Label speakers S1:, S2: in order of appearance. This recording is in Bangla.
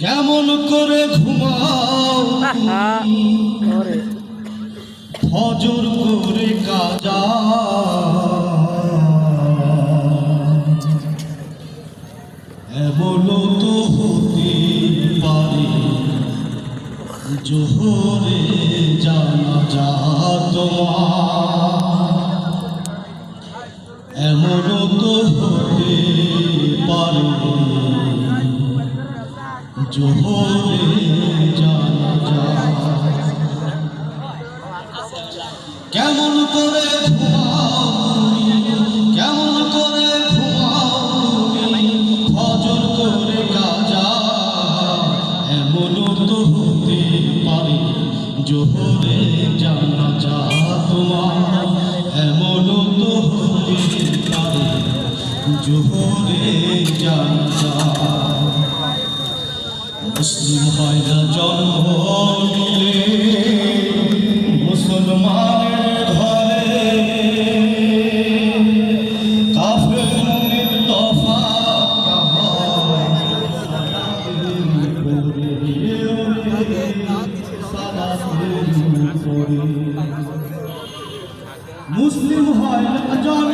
S1: কেমন করে ঘুমাও ফজর করে কাজা এমন তো হতে পারে জোহরে জানাজা তোমার এমন তো হতে পারে জোহরে জানাজা কেমন করে ঘুমাও কেমন করে ঘুমাও ফজর করে কাজা এমন তো হতে পারে জোহরে জানাজা তোমার এমন তো হতে পারে জোহরে জানাজা মুসলিম হয় না জন্ম নিলে মুসলমানের ঘরে কাফেরের তফা মুসলিম হয় না জন্ম